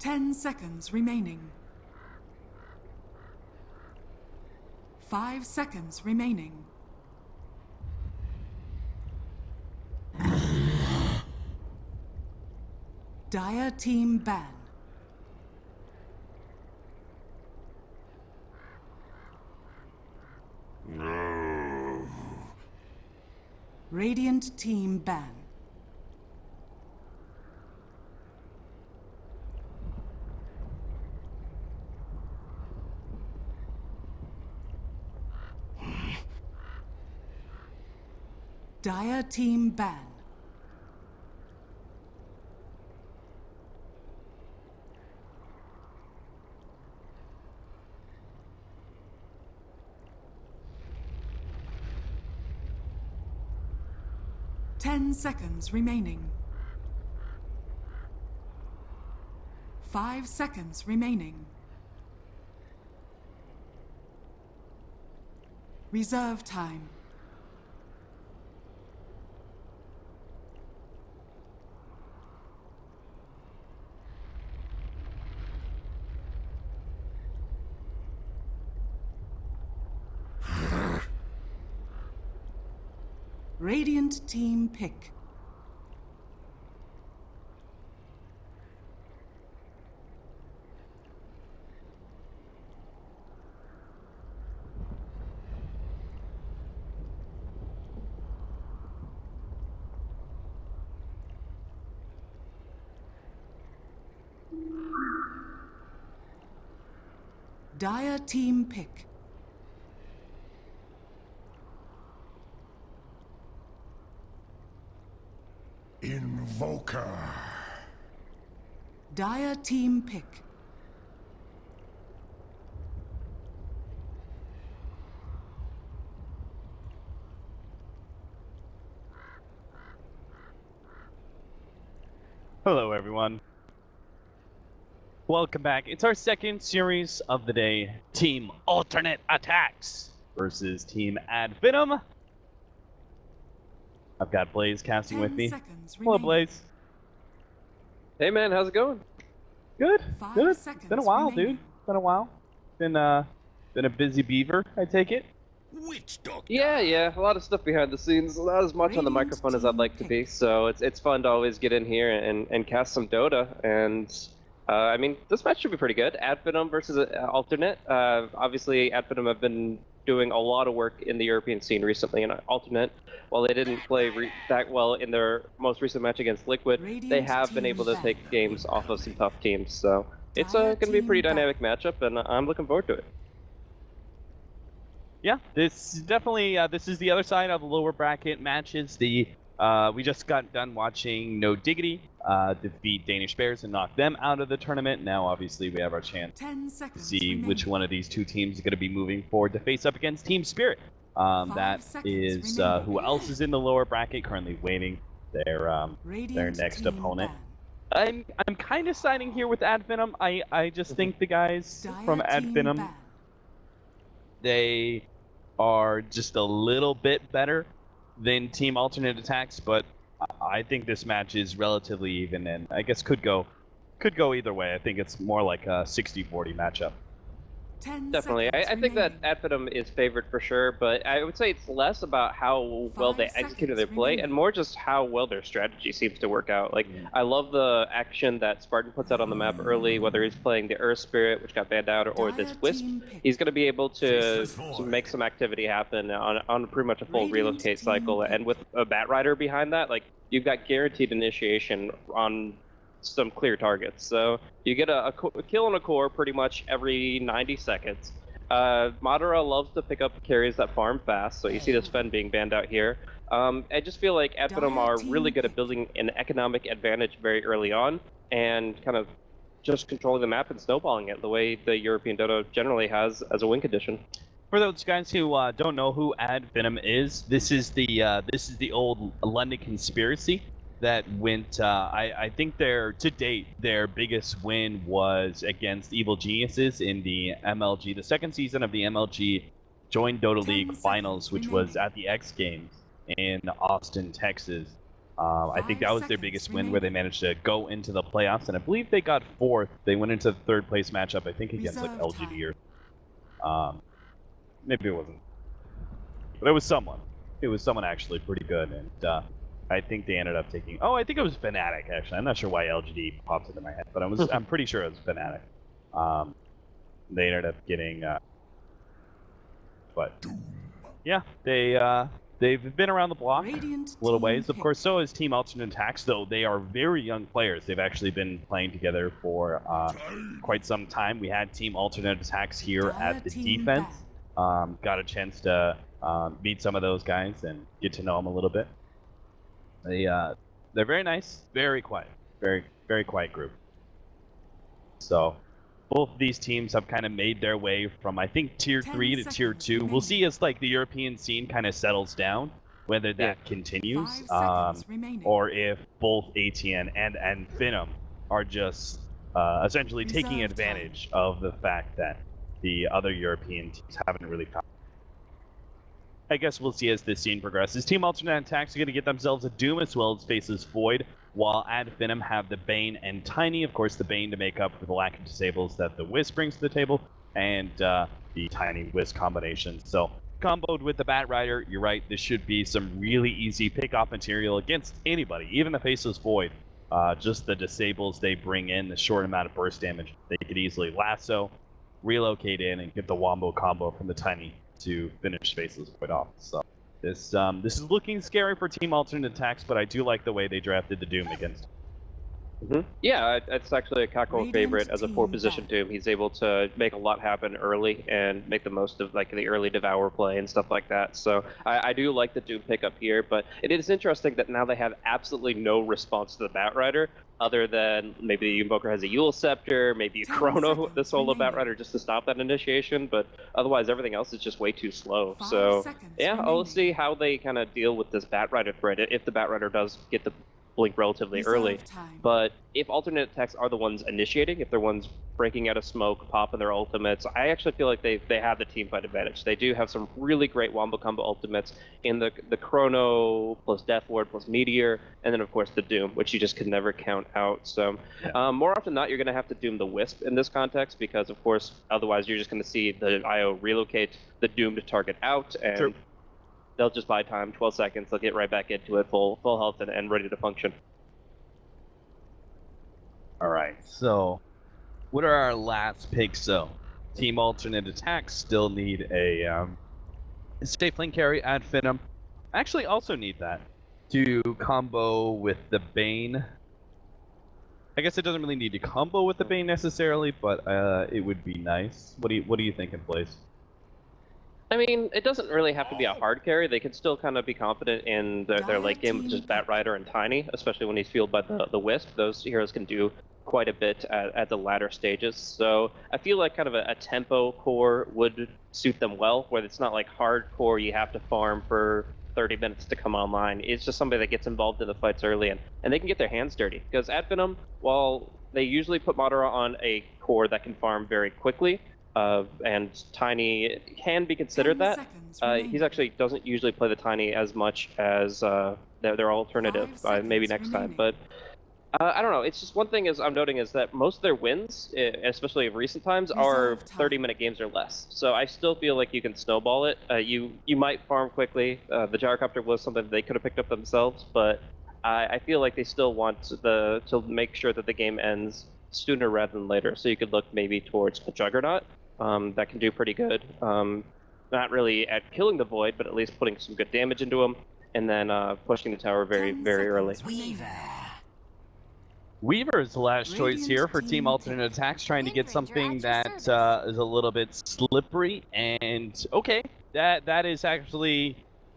10 seconds remaining. 5 seconds remaining. Dire team ban. No. Radiant team ban. Dire team ban. Ten seconds remaining. 5 seconds remaining. Reserve time. Radiant team pick. Dire team pick. Invoker. Dire team pick. Hello everyone. Welcome back. It's our second series of the day. Team Alternate Attacks versus Team Ad Finem. I've got Blaze casting with me. Hello Blaze. Hey man, how's it going? Good. Good. It's Seconds been a while, remaining. dude. It's been a while. Been a busy beaver, I take it. Witch doctor. Yeah, a lot of stuff behind the scenes. Not as much on the Radiant microphone as I'd like to team be, so it's fun to always get in here and cast some Dota. And I mean, this match should be pretty good. Ad Finem versus Alternate. Obviously, Ad Finem have been doing a lot of work in the European scene recently, and Alternate, while they didn't play that well in their most recent match against Liquid, they Radiant have been team able to ban. take games off of some tough teams. So it's Dire going to be a pretty team ban. dynamic matchup, and I'm looking forward to it. Yeah, this is definitely this is the other side of the lower bracket matches. The we just got done watching No Diggity defeat Danish Bears and knock them out of the tournament. Now, obviously, we have our chance 10 to seconds see remaining. which one of these two teams is going to be moving forward to face up against Team Spirit. That seconds is remaining. who else is in the lower bracket currently waiting their Radiant next team opponent. ban. I'm kind of siding here with Ad Finem. I just think the guys Dire from Ad team Finem, ban. they are just a little bit better than Team Alternate Attacks, but I think this match is relatively even, and I guess could go either way. I think it's more like a 60-40 matchup. 10 Definitely. seconds I think that remaining. Ad Finem is favored for sure, but I would say it's less about how well 5 they executed their seconds play remaining. and more just how well their strategy seems to work out. Like, I love the action that Spartan puts out on the map early, whether he's playing the Earth Spirit, which got banned out, or this Dire Wisp. team pick. He's going to be able to Faceless make some activity happen on pretty much a full Radiant relocate team cycle, pick. and with a Bat Rider behind that, like, you've got guaranteed initiation on some clear targets. So you get a kill on a core pretty much every 90 seconds. Madara loves to pick up carries that farm fast, so you see this Fen being banned out here. I just feel like Ad Finem are really good at building an economic advantage very early on, and kind of just controlling the map and snowballing it the way the European Dota generally has as a win condition. For those guys who don't know who Ad Finem is, this is the old London conspiracy that went. I think to date their biggest win was against Evil Geniuses in the MLG, the second season of the MLG Join Dota 10 League seconds Finals, which was remaining. at the X Games in Austin, Texas. I think that 5 was their seconds biggest win, where they managed to go into the playoffs, and I believe they got 4th. They went into the 3rd place matchup, I think, against like Reserve LGD or maybe it wasn't, but it was someone. It was someone actually pretty good, and I think they ended up taking. Oh, I think it was Fnatic actually. I'm not sure why LGD popped into my head, but I'm pretty sure it was Fnatic. They ended up getting, but yeah, they've been around the block Radiant a little team ways. Of pick. course, so is Team Alternate Attacks, though they are very young players. They've actually been playing together for quite some time. We had Team Alternate Attacks here Dire at the team defense. ban. Got a chance to meet some of those guys and get to know them a little bit. They're very nice, very quiet, very quiet group. So both of these teams have kind of made their way from, I think, tier 10 3 to tier seconds 2. We'll remaining. see as like the European scene kind of settles down, whether that continues, 5 seconds remaining. or if both ATN and Finem are just essentially taking Reserve advantage of the fact that the other European teams haven't really come. I guess we'll see as this scene progresses. Team Alternate Attacks are going to get themselves a Doom as well as faces Void, while Ad Finem have the Bane and Tiny. Of course, the Bane to make up for the lack of disables that the Wisp brings to the table, and the Tiny Wisp combination. So, comboed with the Bat Rider, you're right, this should be some really easy pick-off material against anybody, even the faceless Void. Just the disables they bring in, the short amount of burst damage, they could easily lasso, relocate in, and get the wombo combo from the Tiny to finish Faceless Void off. So this is looking scary for Team Alternate Attacks, but I do like the way they drafted the Doom against. Yeah, it's actually a Kako Radiant favorite as a team 4-position ban. Doom. He's able to make a lot happen early and make the most of like the early Devour play and stuff like that. So I do like the Doom pickup here, but it is interesting that now they have absolutely no response to the Bat Rider, other than maybe the Invoker has a Yule Scepter, maybe a 10 Chrono, seconds the solo Bat remaining. Rider, just to stop that initiation, but otherwise everything else is just way too slow. 5 So seconds yeah, I'll remaining. see how they kind of deal with this Bat Rider threat, if the Bat Rider does get the blink relatively early. Reserve time. But if alternate attacks are the ones initiating, if they're ones breaking out of smoke, popping their ultimates, I actually feel like they have the team fight advantage. They do have some really great wombo combo ultimates in the Chrono plus Death Ward plus Meteor, and then of course the Doom, which you just could never count out. So more often than not, you're going to have to Doom the Wisp in this context, because of course otherwise you're just going to see the IO relocate the Doom to target out, and True. they'll just buy time, 12 seconds, they'll get right back into it, full health and ready to function. All right, so what are our last picks? So, Team Alternate Attacks still need a safe lane carry at Finem. Actually, also need that to combo with the Bane. I guess it doesn't really need to combo with the Bane necessarily, but it would be nice. What do you think in place? I mean, it doesn't really have to be a hard carry. They can still kind of be confident in their late game with just Bat Rider and Tiny, especially when he's fueled by the Wisp. Those heroes can do quite a bit at the latter stages. So I feel like kind of a tempo core would suit them well, where it's not like hardcore, you have to farm for 30 minutes to come online. It's just somebody that gets involved in the fights early, and they can get their hands dirty. Because at Venom, while they usually put Madara on a core that can farm very quickly, and Tiny can be considered 10 that. seconds He remaining. actually doesn't usually play the Tiny as much as their alternative, 5 maybe seconds next time. remaining. But I don't know. It's just one thing is I'm noting is that most of their wins, especially of recent times, are Reserve time. 30-minute games or less. So I still feel like you can snowball it. You might farm quickly. The Gyrocopter was something they could have picked up themselves, but I feel like they still want to make sure that the game ends sooner rather than later. So you could look maybe towards a Juggernaut. That can do pretty good. Not really at killing the Void, but at least putting some good damage into him, and then pushing the tower very, 10 very early. seconds remaining. Weaver is the last choice Radiant here for team Team Alternate pick. Attacks, trying to Wind get Ranger something at your that service. is a little bit slippery. And okay, that is actually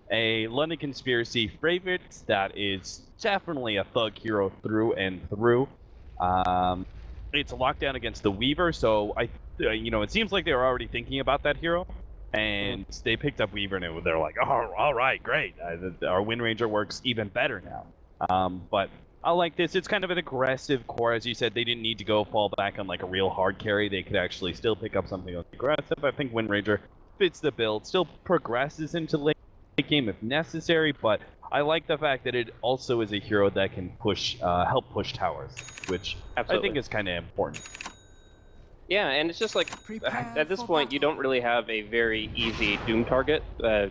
a London Conspiracy favorite. That is definitely a thug hero through and through. It's a lockdown against the Weaver, so it seems like they were already thinking about that hero, and they picked up Weaver, and they're like, oh, all right, great. Our Wind Ranger works even better now. But I like this. It's kind of an aggressive core, as you said. They didn't need to go fall back on like a real hard carry. They could actually still pick up something aggressive. I think Wind Ranger fits the build, still progresses into late game if necessary, but I like the fact that it also is a hero that can push, help push towers, which Absolutely. I think is kind of important. Yeah, and it's just like, Prepare at this for point, you battle. don't really have a very easy Doom target.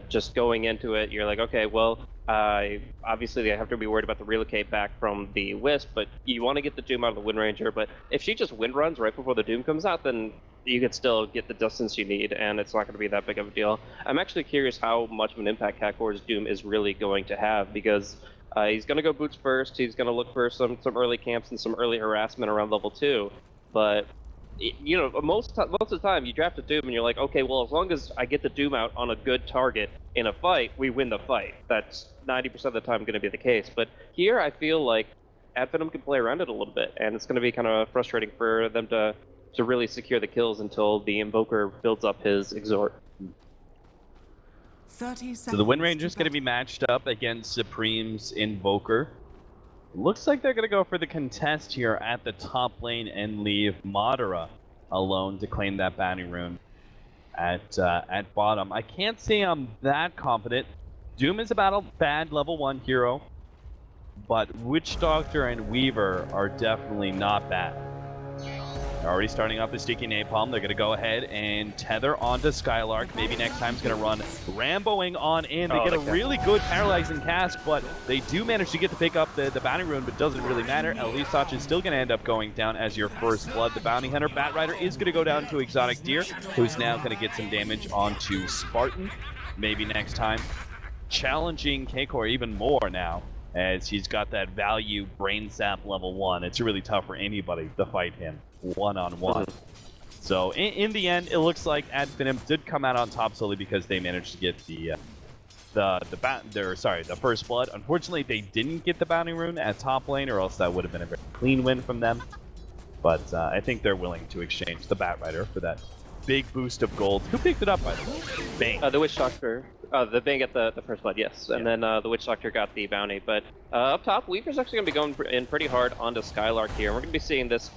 Just going into it, you're like, okay, well, obviously they have to be worried about the relocate back from the Wisp, but you want to get the Doom out of the Wind Ranger, but if she just Wind runs right before the Doom comes out, then you can still get the distance you need, and it's not going to be that big of a deal. I'm actually curious how much of an impact Kakor's Doom is really going to have, because he's going to go boots first, he's going to look for some early camps and some early harassment around level 2, but you know, most of the time you draft a Doom and you're like, okay, well, as long as I get the Doom out on a good target in a fight, we win the fight. That's 90% of the time going to be the case. But here I feel like Finem can play around it a little bit, and it's going to be kind of frustrating for them to really secure the kills until the Invoker builds up his Exhort. 30 seconds. So the Wind Ranger's going to be matched up against Supreme's Invoker. Looks like they're going to go for the contest here at the top lane and leave Madara alone to claim that bounty rune at bottom. I can't say I'm that confident. Doom is about a bad level 1 hero, but Witch Doctor and Weaver are definitely not bad. They're already starting off the sticky napalm. They're going to go ahead and tether onto Skylark. Maybe next time's going to run Ramboing on in. They get a really good paralyzing cast, but they do manage to get to pick up the bounty rune, but doesn't really matter. Elisach is still going to end up going down as your first blood. The bounty hunter, Batrider, is going to go down to Exotic Deer, who's now going to get some damage onto Spartan. Maybe next time. Challenging Kakor even more now, as he's got that value brain sap level 1. It's really tough for anybody to fight him one-on-one. So in the end, it looks like Finem did come out on top solely because they managed to get the first blood. Unfortunately, they didn't get the bounty rune at top lane, or else that would have been a very clean win from them. But I think they're willing to exchange the Batrider for that big boost of gold. Who picked it up, by the way? Bang. The Witch Doctor. The Bang got the first blood, yes. And then the Witch Doctor got the bounty. But up top, Weaver's actually going to be going in pretty hard onto Skylark here. We're going to be seeing this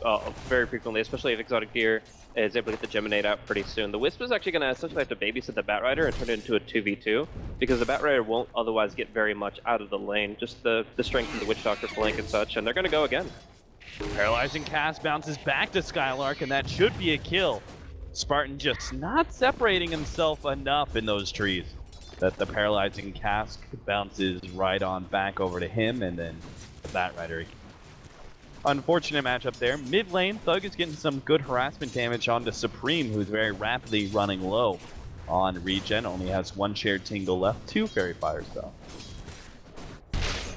very frequently, especially if Exotic Deer is able to get the Geminate out pretty soon. The Wisp is actually going to essentially have to babysit the Batrider and turn it into a 2v2, because the Batrider won't otherwise get very much out of the lane. Just the strength of the Witch Doctor flank and such, and they're going to go again. Paralyzing cast bounces back to Skylark, and that should be a kill. Spartan just not separating himself enough in those trees. That the paralyzing cask bounces right on back over to him, and then the Batrider. Unfortunate matchup there. Mid lane, Thug is getting some good harassment damage onto Supreme, who's very rapidly running low on regen. Only has 1 shared tingle left, 2 fairy fires though.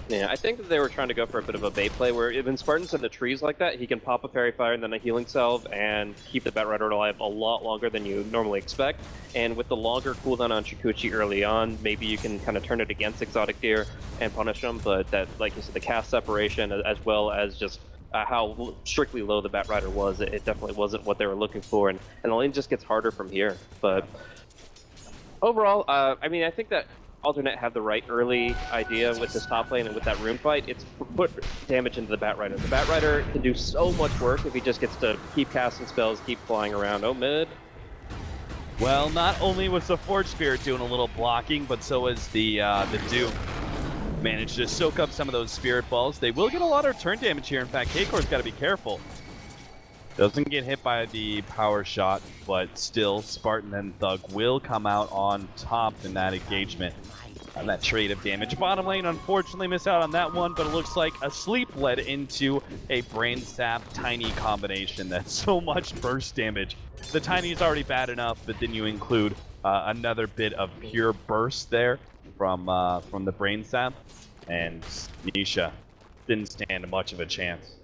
Yeah, I think that they were trying to go for a bit of a bait play, where when Spartan's in the trees like that, he can pop a Fairy Fire and then a Healing Salve and keep the Batrider alive a lot longer than you normally expect. And with the longer cooldown on Chikuchi early on, maybe you can kind of turn it against Exotic Deer and punish them, but that, like you said, the cast separation as well as just how strictly low the Batrider was, it definitely wasn't what they were looking for, and the lane just gets harder from here. But overall, I mean, I think that Alternate had the right early idea with this top lane and with that rune fight. It's put damage into the Batrider. The Batrider can do so much work if he just gets to keep casting spells, keep flying around. Oh, mid. Well, not only was the Forge Spirit doing a little blocking, but so was the Doom. Managed to soak up some of those Spirit Balls. They will get a lot of turn damage here. In fact, Kakor's got to be careful. Doesn't get hit by the power shot, but still, Spartan and Thug will come out on top in that engagement. And that trade of damage. Bottom lane, unfortunately, missed out on that one, but it looks like a sleep led into a Brain Sap Tiny combination. That's so much burst damage. The Tiny is already bad enough, but then you include another bit of pure burst there from the Brain Sap, and Nisha didn't stand much of a chance.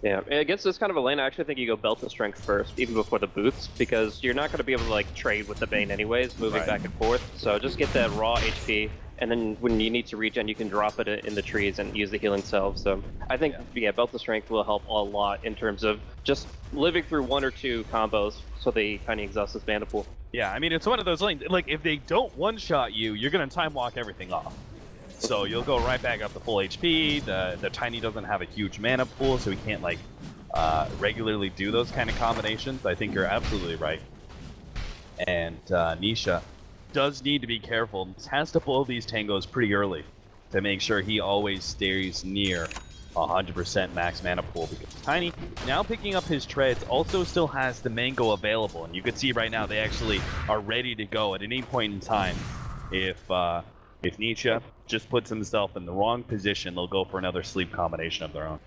Yeah, against this kind of a lane, I actually think you go Belt of Strength first, even before the boots, because you're not going to be able to like trade with the Bane anyways, moving back and forth. So just get that raw HP, and then when you need to regen, you can drop it in the trees and use the Healing Salve. So I think, yeah, Belt of Strength will help a lot in terms of just living through 1 or 2 combos, so they kind of exhaust this mana pool. Yeah, I mean, it's one of those lanes, like, if they don't one-shot you, you're going to time walk everything off. So you'll go right back up to full HP. The Tiny doesn't have a huge mana pool, so he can't like regularly do those kind of combinations. I think you're absolutely right. And Nisha does need to be careful. Has to blow these tangos pretty early. to make sure he always stays near 100% max mana pool, because Tiny, now picking up his treads, also still has the mango available, and you can see right now they actually are ready to go at any point in time. If Nietzsche just puts himself in the wrong position, they'll go for another sleep combination of their own.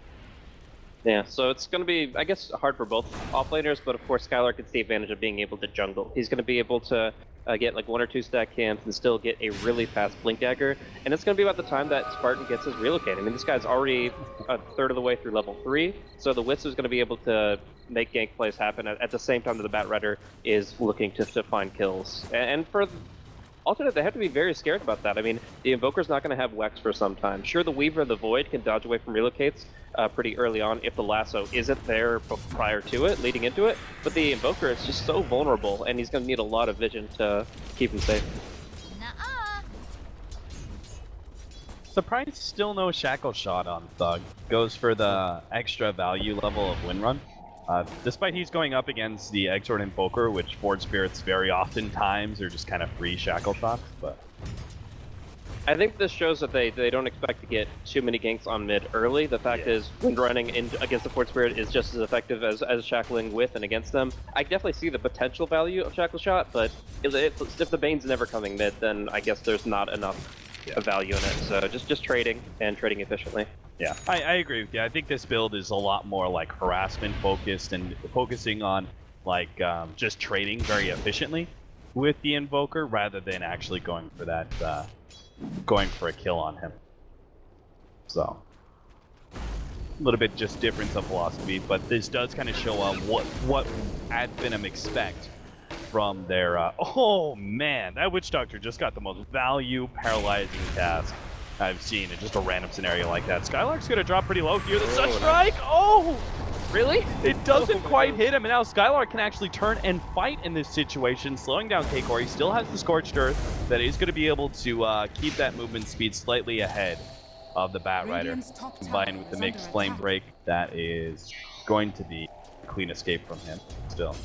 Yeah, so it's going to be, I guess, hard for both offlaners, but of course Skylar can see advantage of being able to jungle. He's going to be able to get like 1 or 2 stack camps and still get a really fast blink dagger, and it's going to be about the time that Spartan gets his relocate. I mean, this guy's already a third of the way through level 3, so the Wisp is going to be able to make gank plays happen at the same time that the Bat Rider is looking to find kills. And for alternate, they have to be very scared about that. I mean, the Invoker's not going to have Wex for some time. Sure, the Weaver of the Void can dodge away from relocates pretty early on if the lasso isn't there prior to it, leading into it, but the Invoker is just so vulnerable, and he's going to need a lot of vision to keep him safe. Surprised still no shackle shot on Thug. Goes for the extra value level of Windrun. Despite he's going up against the Exort Invoker, which Forge Spirits very oftentimes are just kind of free shackle shots, but I think this shows that they don't expect to get too many ganks on mid early. The fact is, wind running in against the Forge Spirit is just as effective as shackling with and against them. I definitely see the potential value of shackle shot, but if the Bane's never coming mid, then I guess there's not enough value in it. So just trading and trading efficiently. Yeah, I agree with you. I think this build is a lot more like harassment focused and focusing on like just trading very efficiently with the Invoker rather than actually going for that, going for a kill on him. So, a little bit just difference of philosophy, but this does kind of show what Ad Finem expect from their, oh man, that Witch Doctor just got the most value paralyzing cast I've seen in just a random scenario like that. Skylark's gonna drop pretty low here. The Sunstrike! Oh! Really? It doesn't quite hit him, and now Skylark can actually turn and fight in this situation, slowing down K-Core. He still has the Scorched Earth that is going to be able to keep that movement speed slightly ahead of the Bat Rider. Combined with the mixed Flame Break, that is going to be a clean escape from him still.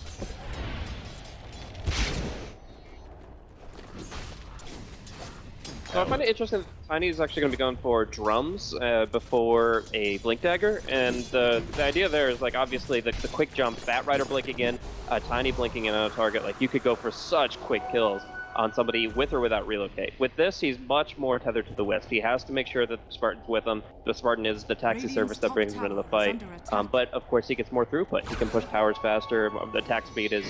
So I find it interesting that Tiny is actually going to be going for drums before a Blink Dagger, and the idea there is like obviously the quick jump, Bat Rider blinking in, Tiny blinking in on a target, like you could go for such quick kills on somebody with or without relocate. With this, he's much more tethered to the Wisp. He has to make sure that the Spartan's with him. The Spartan is the taxi service that brings him into the fight. But of course, he gets more throughput. He can push towers faster. The attack speed is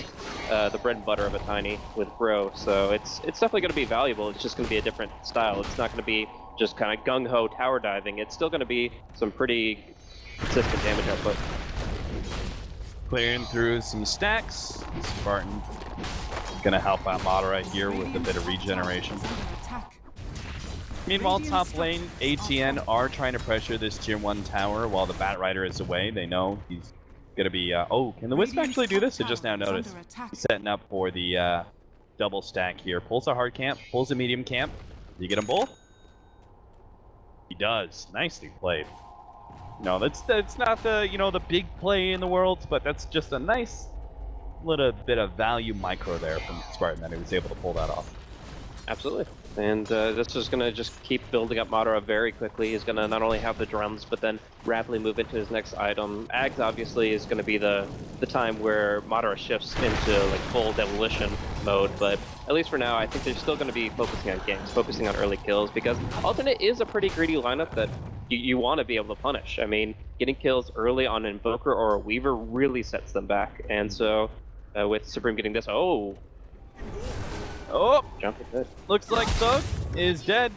the bread and butter of a Tiny with Bro. So it's definitely going to be valuable. It's just going to be a different style. It's not going to be just kind of gung-ho tower diving. It's still going to be some pretty consistent damage output. Clearing through some stacks. Spartan gonna help out Madara here with a bit of regeneration. Meanwhile, top lane, ATN are trying to pressure this tier 1 tower while the Bat Rider is away. They know he's gonna be, oh, can the Wisp actually do this? I just now noticed. He's setting up for the double stack here. Pulls a hard camp, pulls a medium camp. Do you get them both? He does. Nicely played. No, that's not the, you know, the big play in the world, but that's just a nice little bit of value micro there from Spartan that he was able to pull that off. Absolutely. And this is going to just keep building up Madara very quickly. He's going to not only have the drums, but then rapidly move into his next item. Ags obviously is going to be the time where Madara shifts into like full demolition mode, but at least for now, I think they're still going to be focusing on games, focusing on early kills, because Alternate is a pretty greedy lineup that you want to be able to punish. I mean, getting kills early on an Invoker or a Weaver really sets them back, and so with Supreme getting this, oh, jumping good. Looks like Thug is dead.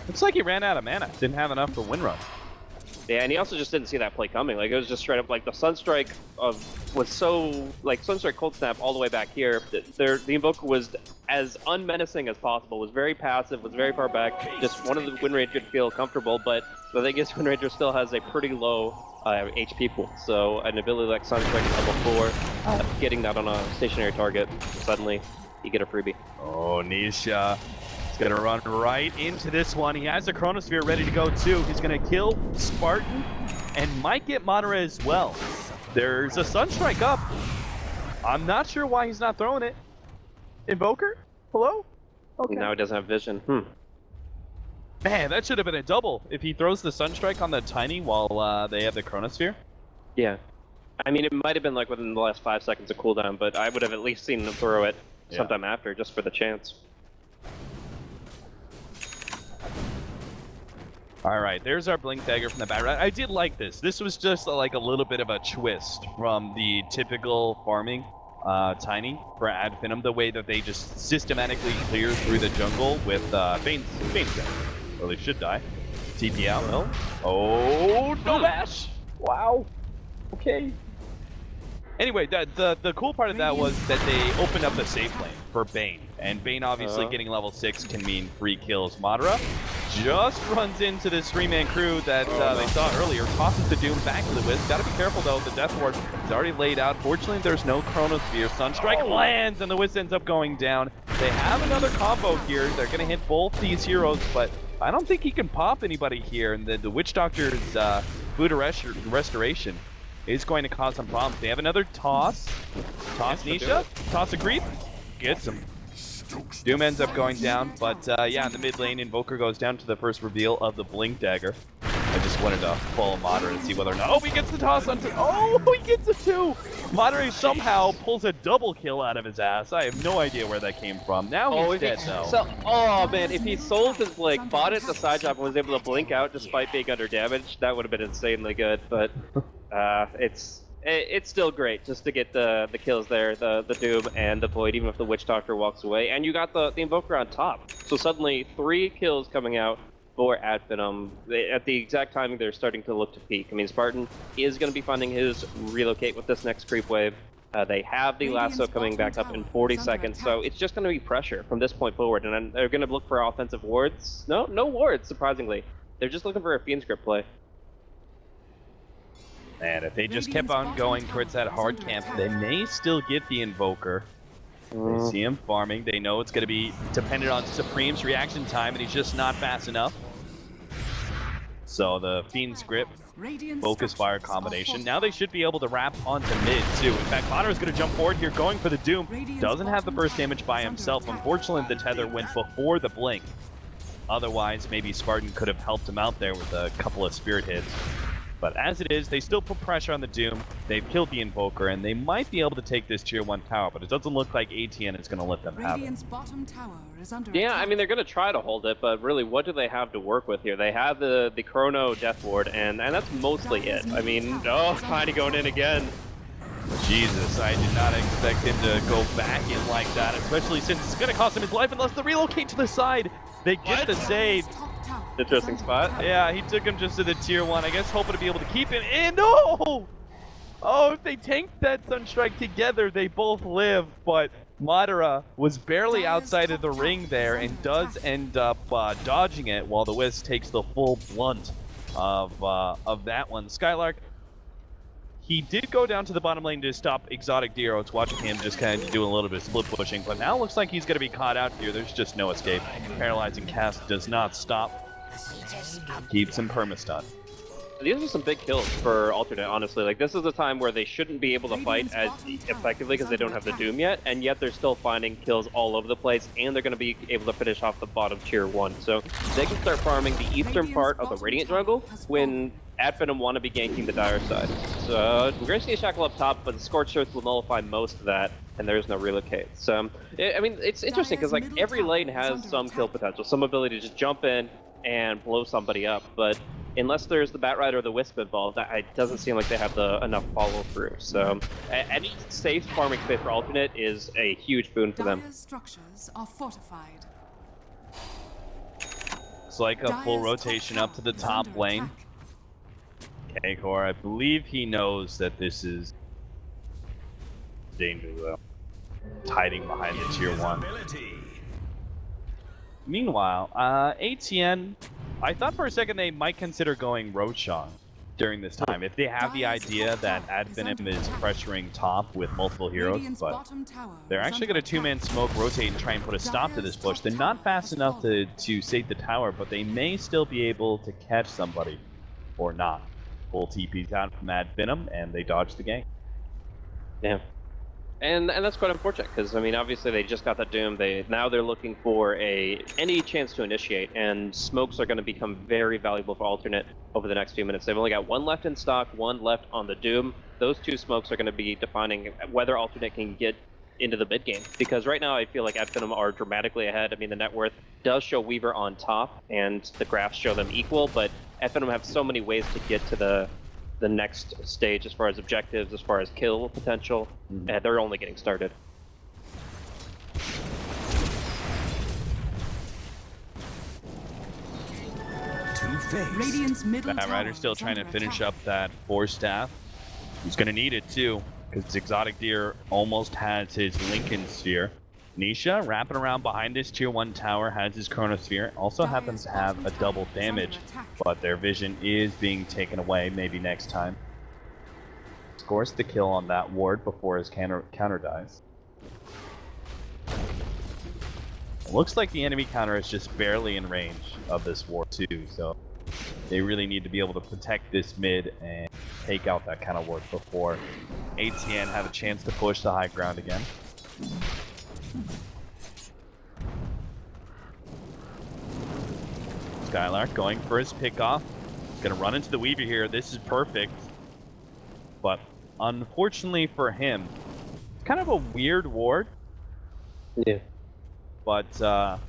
Looks like he ran out of mana. Didn't have enough for Windrun. Yeah, and he also just didn't see that play coming. Like, it was just straight up like the Sunstrike was so, like, Sunstrike Cold Snap all the way back here. The Invoker was as unmenacing as possible, was very passive, was very far back, just wanted the Wind Ranger to feel comfortable, but the thing is, Wind Ranger still has a pretty low HP pool, so an ability like Sunstrike at level 4, getting that on a stationary target, suddenly you get a freebie. Oh, Nisha. He's gonna run right into this one. He has a Chronosphere ready to go too. He's gonna kill Spartan and might get Madara as well. There's a Sunstrike up. I'm not sure why he's not throwing it. Invoker? Hello? Okay. Now he doesn't have vision. Man, that should have been a double if he throws the Sunstrike on the Tiny while they have the Chronosphere. Yeah. I mean, it might have been like within the last 5 seconds of cooldown, but I would have at least seen him throw it sometime after, just for the chance. All right, there's our Blink Dagger from the bat. I did like this. This was just like a little bit of a twist from the typical farming Tiny for Ad Finem, the way that they just systematically clear through the jungle with Bane's dead. Well, they should die. TP out. No. Oh, no bash! Wow. Okay. Anyway, the cool part of that was that they opened up the safe lane for Bane. And Bane obviously getting level 6 can mean free kills. Madara just runs into this 3-man crew that they saw earlier, tosses the Doom back to the Wisp. Gotta be careful though, the Death Ward is already laid out. Fortunately, there's no Chronosphere. Sunstrike lands and the Wisp ends up going down. They have another combo here. They're gonna hit both these heroes, but I don't think he can pop anybody here. And the Witch Doctor's Buddha Restoration is going to cause some problems. They have another toss. Toss Nisha. Toss a creep. Gets him. Doom ends up going down, but yeah, in the mid lane, Invoker goes down to the first reveal of the Blink Dagger. I just wanted to follow Madara and see whether or not... Oh, he gets the toss onto... Oh, he gets it too! Madara somehow pulls a double kill out of his ass. I have no idea where that came from. Now he's dead, though. So, oh, man, if he sold his Blink, bought it the side job, and was able to blink out despite being under damage, that would have been insanely good, but it's still great just to get the kills there, the Doom and the Void, even if the Witch Doctor walks away. And you got the Invoker on top. So suddenly 3 kills coming out for Ad Finem. At the exact timing they're starting to look to peak. I mean, Spartan is going to be finding his relocate with this next creep wave. They have the lasso coming back up in 40 seconds, so it's just going to be pressure from this point forward. And then they're going to look for offensive wards. No wards, surprisingly. They're just looking for a Fiend script play. And if they just kept on going towards that hard camp, they may still get the Invoker. They see him farming. They know it's going to be dependent on Supreme's reaction time, and he's just not fast enough. So the Fiend's Grip, Focus Fire combination. Now they should be able to wrap onto mid, too. In fact, Madara's going to jump forward here, going for the Doom. Doesn't have the burst damage by himself. Unfortunately, the Tether went before the Blink. Otherwise, maybe Spartan could have helped him out there with a couple of Spirit hits. But as it is, they still put pressure on the Doom. They've killed the Invoker, and they might be able to take this Tier 1 tower, but it doesn't look like ATN is going to let them have it. Bottom tower is under Yeah, attack. I mean, they're going to try to hold it, but really, what do they have to work with here? They have the Chrono Death Ward, and that's mostly it. I mean, Tiny going in again. Jesus, I did not expect him to go back in like that, especially since it's going to cost him his life unless they relocate to the side. They get the save. Interesting spot. Yeah, he took him just to the Tier 1, I guess hoping to be able to keep him in. No! Oh, if they tanked that Sunstrike together, they both live, but Madara was barely outside of the ring there and does end up dodging it while the Wisp takes the full blunt of that one. Skylark, he did go down to the bottom lane to stop Exotic Deer. I was watching him just kind of doing a little bit of split pushing, but now it looks like he's going to be caught out here. There's just no escape. Paralyzing cast does not stop. Keeps him permastun. These are some big kills for Alternate, honestly. Like, this is a time where they shouldn't be able to fight as effectively because they don't have the Doom yet, and yet they're still finding kills all over the place, and they're going to be able to finish off the bottom Tier 1. So they can start farming the eastern part of the Radiant jungle when Ad Finem want to be ganking the Dire side. So we're going to see a Shackle up top, but the Scorched Earth will nullify most of that, and there's no relocate. So, I mean, it's interesting because, like, every lane has some kill potential, some ability to just jump in and blow somebody up, but unless there's the Batrider or the Wisp involved, it doesn't seem like they have enough follow-through. So any safe farming space for Alternate is a huge boon for them. Dire's structures are fortified. It's like a full rotation up to the top lane. Kagor, I believe he knows that this is danger though. It's hiding behind the Tier 1. Meanwhile, ATN, I thought for a second they might consider going Roshan during this time. If they have the idea that Ad Finem is pressuring top with multiple heroes, but they're actually going to two-man smoke, rotate, and try and put a stop to this push. They're not fast enough to save the tower, but they may still be able to catch somebody, or not. Full TP's out from Ad Finem, and they dodge the gank. Yeah. And that's quite unfortunate because I mean obviously they just got that Doom. Now they're looking for any chance to initiate, and smokes are going to become very valuable for alternate over the next few minutes. They've only got one left in stock, one left on the Doom. Those two smokes are going to be defining whether alternate can get into the mid game, because right now I feel like Finem are dramatically ahead. I mean the net worth does show Weaver on top and the graphs show them equal, but Finem have so many ways to get to the next stage as far as objectives, as far as kill potential, and they're only getting started. Radiant's middle Bat tower Rider still is trying to under finish attack. up that Force Staff. He's going to need it too, because Exotic Deer almost has his Lincoln Sphere. Nisha, wrapping around behind this Tier 1 tower, has his Chronosphere. Also happens to have a double damage, but their vision is being taken away, maybe next time. Scores the kill on that ward before his counter dies. It looks like the enemy counter is just barely in range of this ward too, so they really need to be able to protect this mid and take out that kind of ward before ATN have a chance to push the high ground again. Skylark going for his pickoff. He's gonna run into the Weaver here. This is perfect. But unfortunately for him, it's kind of a weird ward. Yeah. But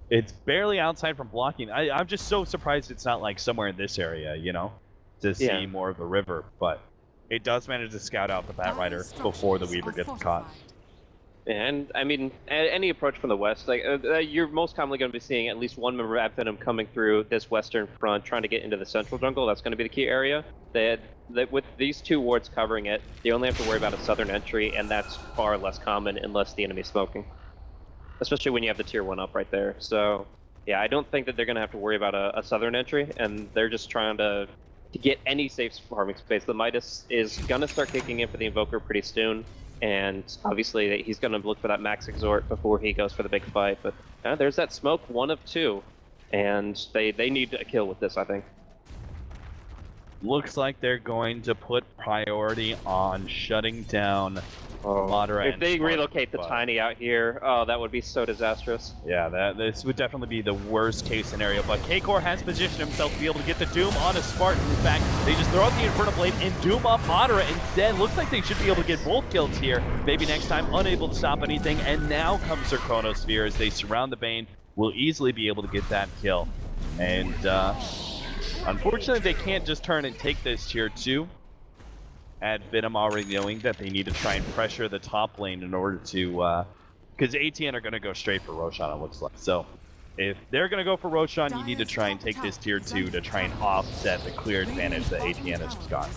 it's barely outside from blocking. I'm just so surprised it's not like somewhere in this area, you know, to see more of the river. But it does manage to scout out the Bat Rider before the Weaver gets caught. And I mean, any approach from the west, like you're most commonly going to be seeing at least one member of Finem coming through this western front, trying to get into the central jungle. That's going to be the key area. With these two wards covering it, they only have to worry about a southern entry, and that's far less common unless the enemy's smoking. Especially when you have the tier 1 up right there. So, yeah, I don't think that they're going to have to worry about a southern entry, and they're just trying to get any safe farming space. The Midas is going to start kicking in for the Invoker pretty soon. And obviously he's going to look for that max exhort before he goes for the big fight. But there's that smoke, 1 of 2. And they need a kill with this, I think. Looks like they're going to put priority on shutting down Madara. If they relocate the Tiny out here, oh, that would be so disastrous. Yeah, this would definitely be the worst case scenario. But K-Core has positioned himself to be able to get the Doom on a Spartan. In fact, they just throw out the Inferno Blade and Doom up Madara instead. Looks like they should be able to get both kills here. Maybe next time, unable to stop anything. And now comes their Chronosphere as they surround the Bane. Will easily be able to get that kill. And unfortunately, they can't just turn and take this tier 2. Finem already knowing that they need to try and pressure the top lane in order to, because ATN are going to go straight for Roshan, it looks like. So if they're going to go for Roshan, you need to try and take this tier 2 to try and offset the clear advantage that ATN has got.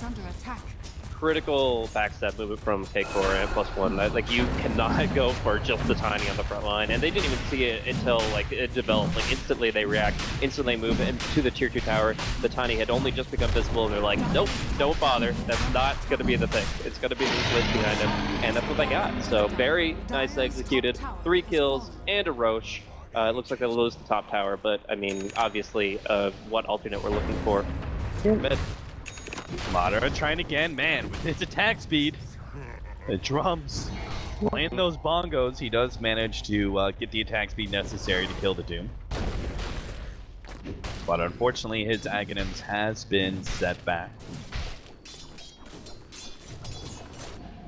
Critical backstab movement from K-Core at +1. Like, you cannot go for just the Tiny on the front line, and they didn't even see it until like it developed. Like, instantly they react, instantly move into the tier 2 tower. The Tiny had only just become visible, and they're like, nope, don't bother. That's not going to be the thing. It's going to be the split behind him, and that's what they got. So very nice executed, 3 kills and a Roche. It looks like they'll lose the top tower, but I mean, obviously, what alternate we're looking for. Mid. Madara trying again, man, with his attack speed, the drums, playing those bongos, he does manage to get the attack speed necessary to kill the Doom. But unfortunately, his Aghanims has been set back.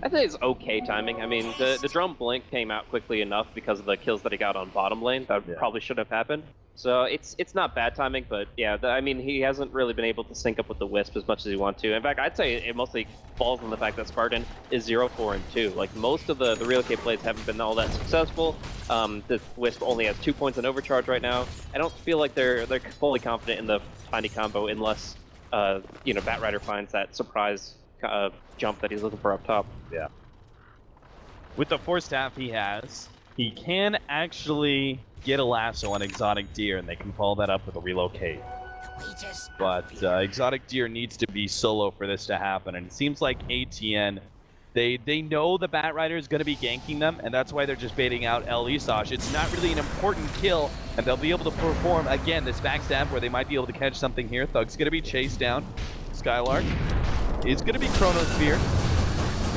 I think it's okay timing. I mean, the drum blink came out quickly enough because of the kills that he got on bottom lane. That probably should have happened. So it's not bad timing, but yeah, I mean, he hasn't really been able to sync up with the Wisp as much as he wants to. In fact, I'd say it mostly falls on the fact that Spartan is 0, 4, and 2. Like, most of the relocate plays haven't been all that successful. The Wisp only has 2 points in overcharge right now. I don't feel like they're fully confident in the Tiny combo unless, you know, Bat Rider finds that surprise jump that he's looking for up top. Yeah. With the Force Staff he can actually get a lasso on Exotic Deer, and they can follow that up with a relocate. But Exotic Deer needs to be solo for this to happen, and it seems like ATN, they know the Bat Rider is going to be ganking them, and that's why they're just baiting out El Isash. It's not really an important kill, and they'll be able to perform, again, this backstab where they might be able to catch something here. Thug's going to be chased down. Skylark is going to be Chronosphere.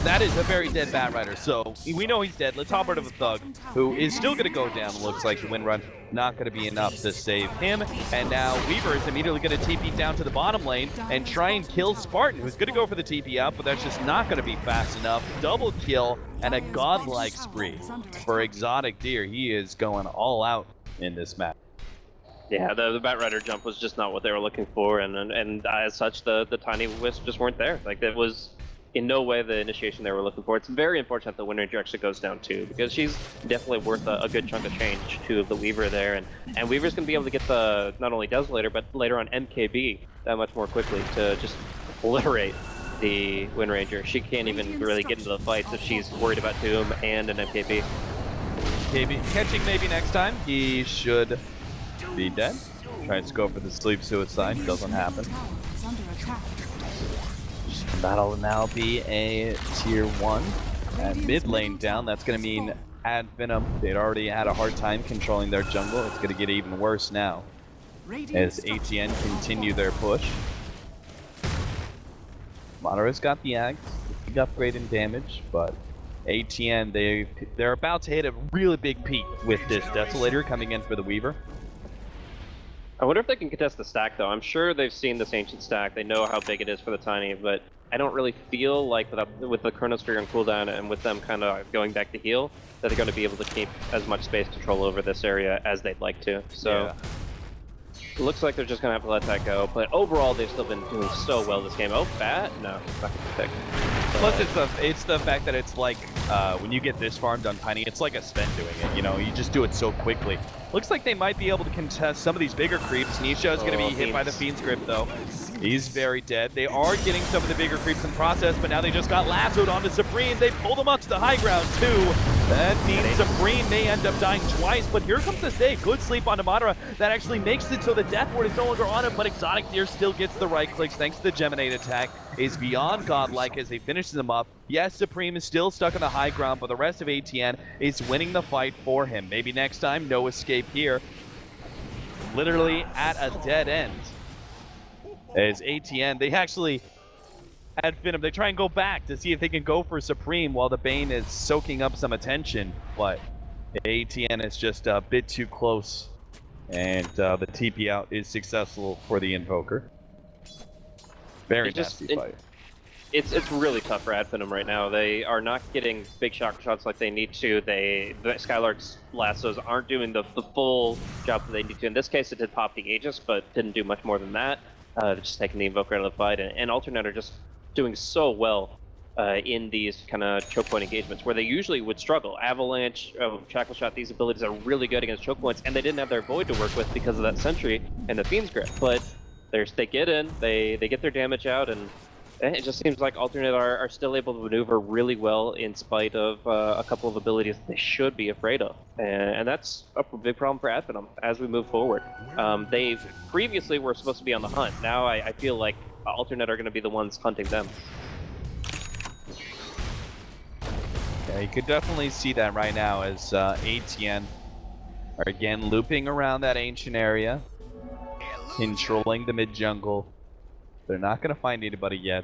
That is a very dead Batrider, so we know he's dead. Let's hop over to the Thug, who is still going to go down. Looks like the win run not going to be enough to save him. And now Weaver is immediately going to TP down to the bottom lane and try and kill Spartan, who's going to go for the TP out, but that's just not going to be fast enough. Double kill and a godlike spree for Exotic Deer. He is going all out in this match. Yeah, the Batrider jump was just not what they were looking for, and as such, the Tiny Wisp just weren't there. Like, that was in no way the initiation they were looking for. It's very important that the Wind Ranger actually goes down too, because she's definitely worth a good chunk of change to the Weaver there, and Weaver's going to be able to get the, not only Desolator, but later on MKB that much more quickly to just obliterate the Wind Ranger. She can't even really get into the fights if she's worried about Doom and an MKB. Catching maybe next time. He should be dead. Tries to go for the sleep suicide. Doesn't happen. That'll now be a tier 1 at mid lane down. That's going to mean Ad Finem, they'd already had a hard time controlling their jungle. It's going to get even worse now as ATN continue their push. Madara's got the Axe, big upgrade in damage, but ATN, they're about to hit a really big peak with this Desolator coming in for the Weaver. I wonder if they can contest the stack, though. I'm sure they've seen this ancient stack. They know how big it is for the Tiny, but I don't really feel like with the Chronosphere on cooldown and with them kind of going back to heal, that they're going to be able to keep as much space control over this area as they'd like to. So yeah. It looks like they're just going to have to let that go. But overall, they've still been doing so well this game. Oh, Bat? No, not going to pick. Plus, it's the fact that it's like, when you get this farmed on Tiny, it's like a Sven doing it, you know? You just do it so quickly. Looks like they might be able to contest some of these bigger creeps. Nisha is going to be hit by the Fiend's Grip, though. He's very dead. They are getting some of the bigger creeps in process, but now they just got lassoed onto Supreme. They pulled him up to the high ground, too. That means Supreme may end up dying twice, but here comes the save. Good sleep onto Madara. That actually makes it so the Death Ward is no longer on him, but Exotic Deer still gets the right clicks thanks to the Geminate attack. Is beyond godlike as he finishes him up. Yes, Supreme is still stuck on the high ground, but the rest of ATN is winning the fight for him. Maybe next time, no escape here. Literally at a dead end. As ATN, they actually had Finem. They try and go back to see if they can go for Supreme while the Bane is soaking up some attention, but ATN is just a bit too close, and the TP out is successful for the Invoker. Very nasty fight. It's really tough for Ad Finem right now. They are not getting big shots like they need to. The Skylark's lassos aren't doing the full job that they need to. In this case, it did pop the Aegis, but didn't do much more than that. Just taking the Invoker out of the fight, and Alternate are just doing so well in these kind of choke point engagements where they usually would struggle. Avalanche, Shackle Shot, these abilities are really good against choke points, and they didn't have their Void to work with because of that Sentry and the Fiend's Grip. But they get in, they get their damage out, and it just seems like Alternate are still able to maneuver really well in spite of a couple of abilities that they should be afraid of. And that's a big problem for Ad Finem as we move forward. They previously were supposed to be on the hunt. Now I feel like Alternate are going to be the ones hunting them. Yeah, you could definitely see that right now as ATN are again looping around that ancient area, controlling the mid-jungle. They're not going to find anybody yet.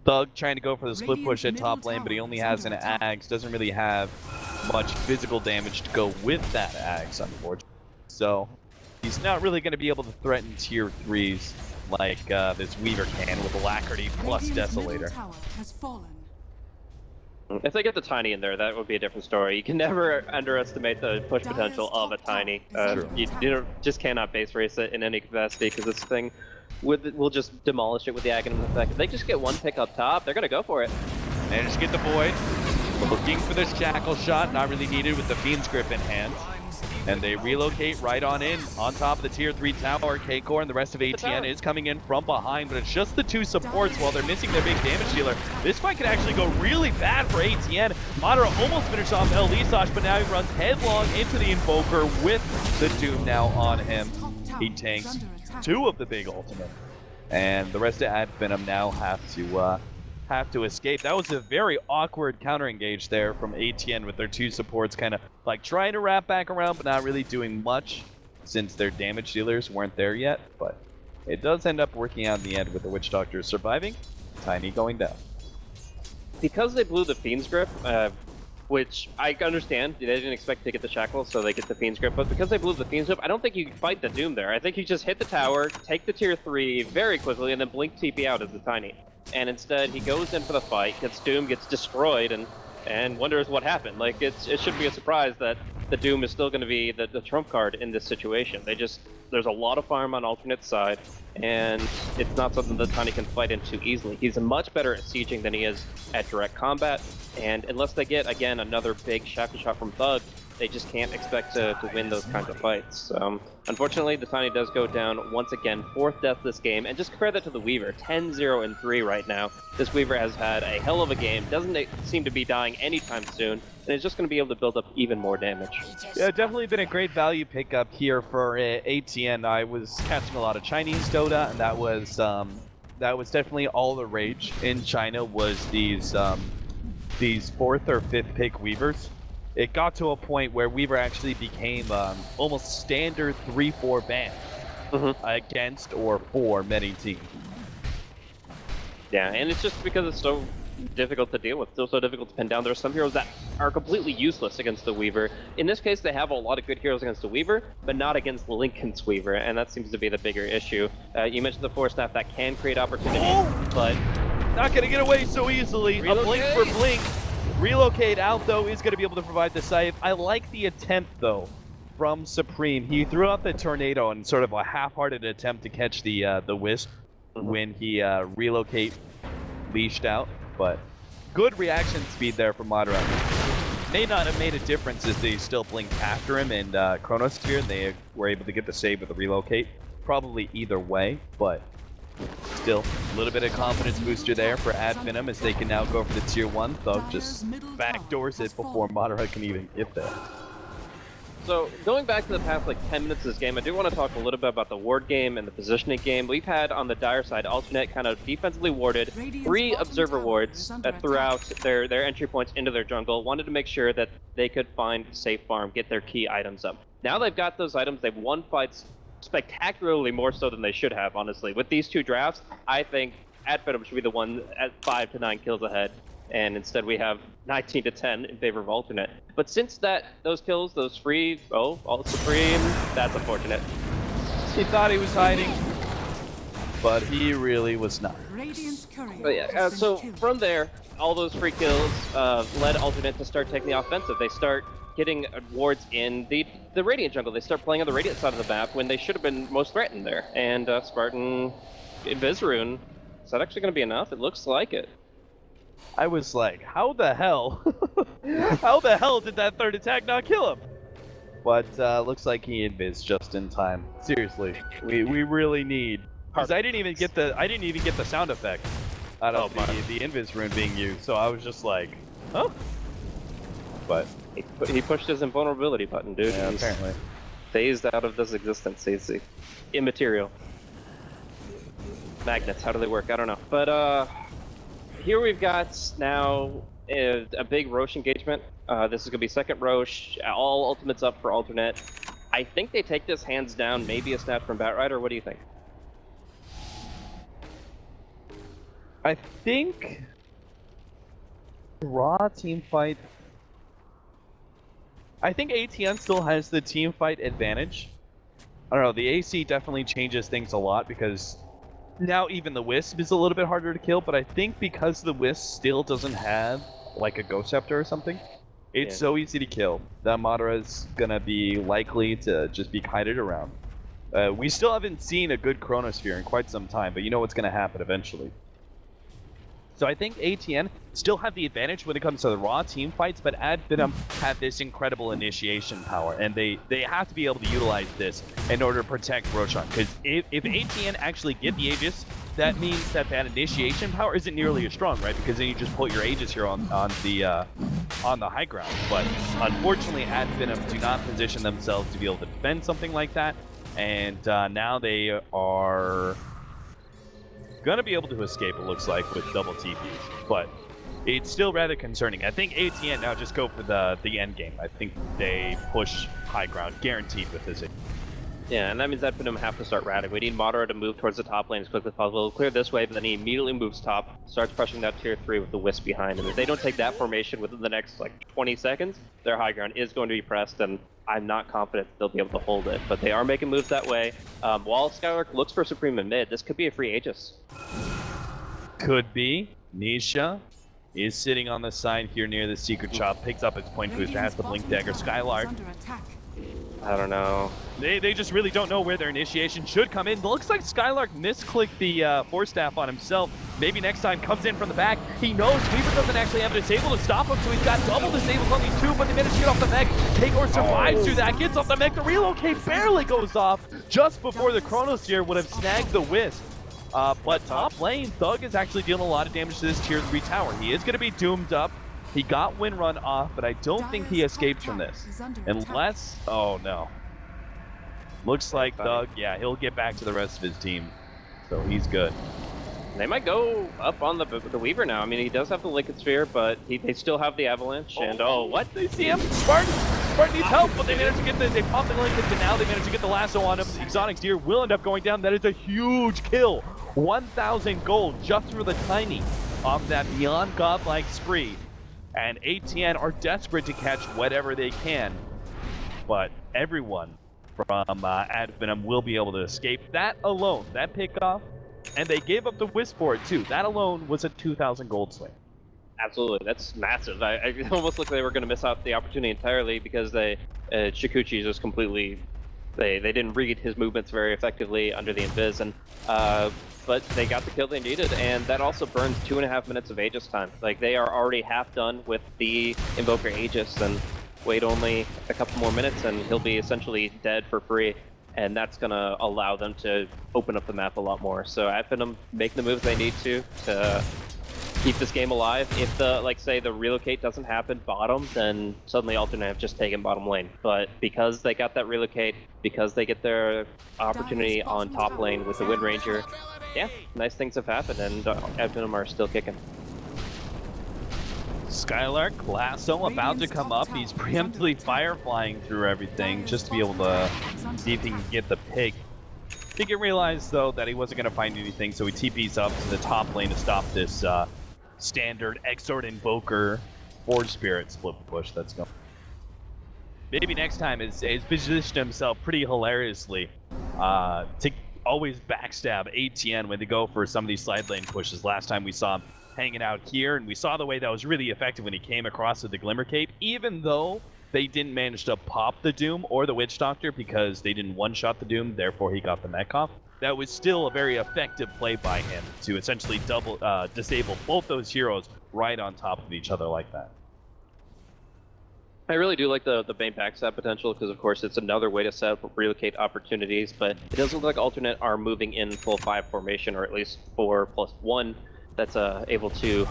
Thug trying to go for the split push at top lane, but he only has an Axe. Doesn't really have much physical damage to go with that Axe, unfortunately. So he's not really going to be able to threaten tier 3s like this Weaver can with Alacrity plus Desolator. If they get the Tiny in there, that would be a different story. You can never underestimate the push potential of a Tiny. You just cannot base race it in any capacity because this thing we'll just demolish it with the Aghanim effect. If they just get one pick up top, they're going to go for it. And just get the Void. Looking for this Shackle Shot, not really needed with the Fiend's Grip in hand. And they relocate right on in, on top of the tier 3 tower. K-Core and the rest of ATN is coming in from behind, but it's just the two supports while they're missing their big damage dealer. This fight could actually go really bad for ATN. Madara almost finished off El Lisash, but now he runs headlong into the Invoker with the Doom now on him. He tanks 2 of the big ultimate, and the rest of Ad Finem now have to escape. That was a very awkward counter engage there from ATN with their 2 supports kind of like trying to wrap back around but not really doing much since their damage dealers weren't there yet, but it does end up working out in the end with the Witch Doctor surviving, Tiny going down. because they blew the Fiend's Grip, which I understand, they didn't expect to get the Shackle, so they get the Fiend's Grip, but because they blew the Fiend's Grip, I don't think you can fight the Doom there. I think you just hit the tower, take the tier 3 very quickly, and then blink TP out as the Tiny. And instead, he goes in for the fight, gets Doom, gets destroyed, and wonders what happened. Like, it shouldn't be a surprise that the Doom is still going to be the trump card in this situation. There's a lot of farm on alternate side, and it's not something that Tiny can fight into easily. He's much better at sieging than he is at direct combat, and unless they get, again, another big shackle shot from Thug, they just can't expect to win those kinds of fights. Unfortunately, the Tiny does go down once again, 4th death this game, and just compare that to the Weaver, 10-0-3 right now. This Weaver has had a hell of a game, doesn't seem to be dying anytime soon, and is just going to be able to build up even more damage. Yeah, definitely been a great value pickup here for ATN. I was catching a lot of Chinese Dota, and that was definitely all the rage in China was these 4th or 5th pick Weavers. It got to a point where Weaver actually became almost standard 3-4 ban against or for many teams. Yeah, and it's just because it's so difficult to deal with, still so difficult to pin down. There are some heroes that are completely useless against the Weaver. In this case, they have a lot of good heroes against the Weaver, but not against Lincoln's Weaver, and that seems to be the bigger issue. You mentioned the Force Staff that can create opportunity, but not gonna get away so easily. A blink for blink. Relocate out, though, is going to be able to provide the save. I like the attempt, though, from Supreme. He threw out the Tornado in sort of a half-hearted attempt to catch the Wisp when he relocate leashed out, but good reaction speed there from Madara. May not have made a difference as they still blinked after him and Chronosphere, and they were able to get the save with the relocate. Probably either way, but still, a little bit of confidence booster there for Finem as they can now go for the tier 1. Thug just backdoors it before Madara can even get there. So, going back to the past 10 minutes of this game, I do want to talk a little bit about the ward game and the positioning game. We've had on the Dire side, Alternate kind of defensively warded 3 observer wards throughout their entry points into their jungle, wanted to make sure that they could find safe farm, get their key items up. Now they've got those items, they've won fights spectacularly more so than they should have, honestly. With these 2 drafts, I think Finem should be the one at 5 to 9 kills ahead, and instead we have 19 to 10 in favor of Alternate. But since those kills, those free, all Supreme, that's unfortunate. He thought he was hiding, but he really was not. But yeah, so from there, all those free kills led Alternate to start taking the offensive. They start getting wards in the Radiant jungle. They start playing on the Radiant side of the map when they should have been most threatened there. And Spartan Invisrune, is that actually going to be enough? It looks like it. I was like, how the hell? How the hell did that 3rd attack not kill him? But looks like he invis just in time. Seriously, we really need, because I didn't even get the sound effect out of the invis rune being used. So I was just like, huh? But he pushed his invulnerability button, dude. Yeah, He's apparently phased out of this existence. He's immaterial. Magnets, how do they work? I don't know. But here we've got now a big Roche engagement. This is going to be 2nd Roche. All ultimates up for Alternate. I think they take this hands down, maybe a snatch from Batrider. What do you think? I think raw team fight. I think ATN still has the team fight advantage. I don't know, the AC definitely changes things a lot because now even the Wisp is a little bit harder to kill, but I think because the Wisp still doesn't have like a Ghost Scepter or something, it's so easy to kill that Madara is gonna be likely to just be kited around. We still haven't seen a good Chronosphere in quite some time, but you know what's gonna happen eventually. So I think ATN still have the advantage when it comes to the raw team fights, but Finem have this incredible initiation power, and they have to be able to utilize this in order to protect Roshan. Because if ATN actually get the Aegis, that means that initiation power isn't nearly as strong, right? Because then you just put your Aegis here on the high ground. But unfortunately, Finem do not position themselves to be able to defend something like that, and now they are gonna be able to escape, it looks like, with double TPs, but it's still rather concerning. I think ATN now just go for the end game. I think they push high ground, guaranteed with this. Yeah, and that means that Finem have to start ratting. We need Madara to move towards the top lane as quickly as possible. Clear this way, but then he immediately moves top, starts pushing that tier 3 with the Wisp behind him. If they don't take that formation within the next, like, 20 seconds, their high ground is going to be pressed, and I'm not confident they'll be able to hold it. But they are making moves that way. While Skylark looks for Supreme in mid, this could be a free Aegis. Could be. Nisha is sitting on the side here near the secret shop, picks up its point boost, has the blink dagger. Skylark, Under attack. I don't know. they just really don't know where their initiation should come in. Looks like Skylark misclicked the Force Staff on himself. Maybe next time comes in from the back. He knows Weaver doesn't actually have a disable to stop him, so he's got double disables on these two, but they manage to get off the mech. Kagor survives through that, gets off the mech. The relocate barely goes off just before the Chronosphere would have snagged the Wisp. But top lane, Thug is actually dealing a lot of damage to this tier 3 tower. He is going to be doomed up. He got Wind Run off, but I don't think he escapes from this. Unless... Oh, no. Looks like Thug, yeah, he'll get back to the rest of his team. So he's good. They might go up on the Weaver now. I mean, he does have the Liquid Sphere, but they still have the Avalanche. And what? They see him. Spartan needs help, but they managed to get they pop the Liquid, and now they managed to get the lasso on him. The Exotic Deer will end up going down. That is a huge kill. 1,000 gold just for the Tiny off that beyond godlike spree. And ATN are desperate to catch whatever they can. But everyone from Finem will be able to escape. That alone, that pickoff, and they gave up the Wisp for it too. That alone was a 2,000 gold swing. Absolutely, that's massive. I almost looked like they were going to miss out the opportunity entirely because Shikuchi just completely, they didn't read his movements very effectively under the invis, and but they got the kill they needed, and that also burns 2.5 minutes of Aegis time. Like, they are already half done with the Invoker Aegis, and wait only a couple more minutes and he'll be essentially dead for free, and that's going to allow them to open up the map a lot more. So Finem make the moves they need to keep this game alive. If say the relocate doesn't happen bottom, then suddenly Alternate have just taken bottom lane. But because they got that relocate, because they get their opportunity on top lane with the Wind Ranger, yeah, nice things have happened, and Finem are still kicking. Skylark, lasso about to come up. He's preemptively fire flying through everything just to be able to see if he can get the pick. Didn't realize though that he wasn't going to find anything, so he TP's up to the top lane to stop this standard Exort Invoker Forge Spirit split push that's going. Maybe next time he's positioned himself pretty hilariously to always backstab ATN when they go for some of these side lane pushes. Last time we saw him hanging out here, and we saw the way that was really effective when he came across with the Glimmer Cape, even though they didn't manage to pop the Doom or the Witch Doctor because they didn't one-shot the Doom, therefore he got the mech off. That was still a very effective play by him to essentially disable both those heroes right on top of each other like that. I really do like the Bane backstab potential because, of course, it's another way to set up relocate opportunities, but it does look like Alternate are moving in full 5 formation, or at least 4+1, that's able to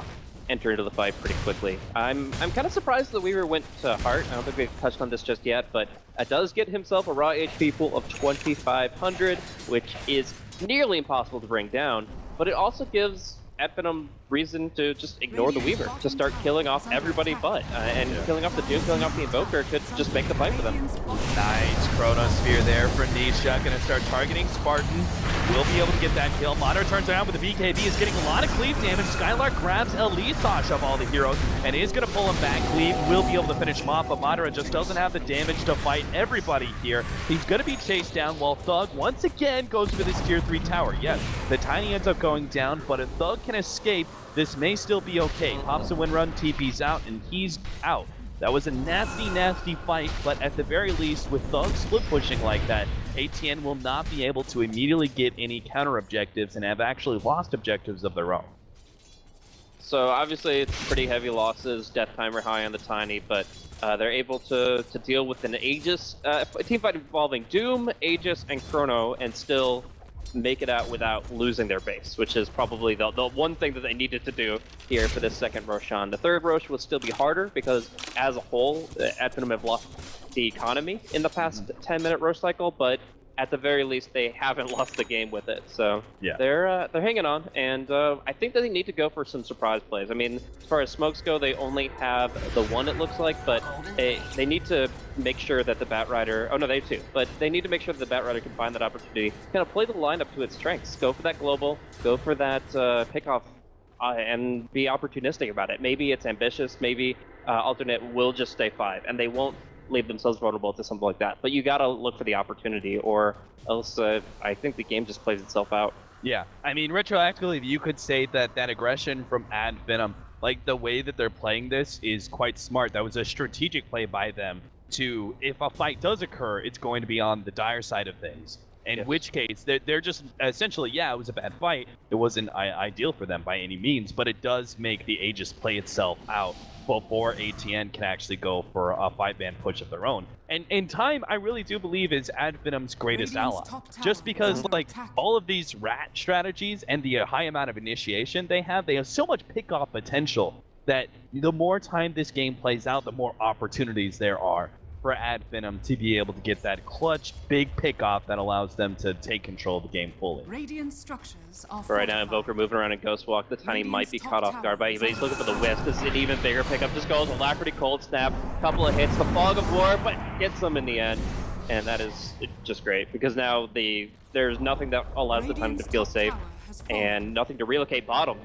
enter into the fight pretty quickly. I'm kind of surprised that Weaver went to Heart. I don't think we've touched on this just yet, but it does get himself a raw HP pool of 2,500, which is nearly impossible to bring down, but it also gives Finem reason to just ignore the Weaver, to start killing off everybody but, and killing off the Doom, killing off the Invoker could just make the fight for them. Nice Chronosphere there for Nisha, gonna start targeting Spartan. Will be able to get that kill. Madara turns around with the BKB, is getting a lot of cleave damage. Skylark grabs Elisash of all the heroes and is gonna pull him back. Cleave will be able to finish him off, but Madara just doesn't have the damage to fight everybody here. He's gonna be chased down while Thug once again goes for this tier 3 tower. Yes, the Tiny ends up going down, but if Thug can escape, this may still be okay. Pops a Wind Run, TP's out, and he's out. That was a nasty, nasty fight, but at the very least, with Thug split pushing like that, ATN will not be able to immediately get any counter objectives and have actually lost objectives of their own. So obviously it's pretty heavy losses, death timer high on the Tiny, but they're able to deal with an Aegis, a team fight involving Doom, Aegis, and Chrono, and still make it out without losing their base, which is probably the one thing that they needed to do here for this second Roshan. The third Rosh will still be harder because, as a whole, Finem have lost the economy in the past 10-minute Rosh cycle, but at the very least, they haven't lost the game with it. So Yeah. they're hanging on, and I think that they need to go for some surprise plays. I mean, as far as smokes go, they only have the one, it looks like, but they need to make sure that the Batrider, oh no, they have two, but they need to make sure that the Batrider can find that opportunity, kind of play the lineup to its strengths, go for that global, go for that pickoff, and be opportunistic about it. Maybe it's ambitious, maybe alternate will just stay 5, and they won't leave themselves vulnerable to something like that. But you gotta look for the opportunity, or else I think the game just plays itself out. Yeah, I mean, retroactively, you could say that that aggression from Ad Finem, like the way that they're playing this is quite smart. That was a strategic play by them to, if a fight does occur, it's going to be on the dire side of things. In which case, they're just essentially, yeah, it was a bad fight. It wasn't ideal for them by any means, but it does make the Aegis play itself out before ATN can actually go for a 5-man push of their own. And in time, I really do believe is Ad Finem's greatest ally. Just because, like, all of these rat strategies and the high amount of initiation they have so much pick-off potential that the more time this game plays out, the more opportunities there are for Ad Finem to be able to get that clutch, big pick-off that allows them to take control of the game fully. Radiant structures are Right now, Invoker moving around in Ghost Walk. The Tiny might be caught off guard by it, but he's looking for the Wisp. This is an even bigger pickup. Just goes Alacrity, Cold Snap, couple of hits, the Fog of War, but gets them in the end. And that is just great, because now there's nothing that allows the Tiny to feel safe, and nothing to relocate bottom.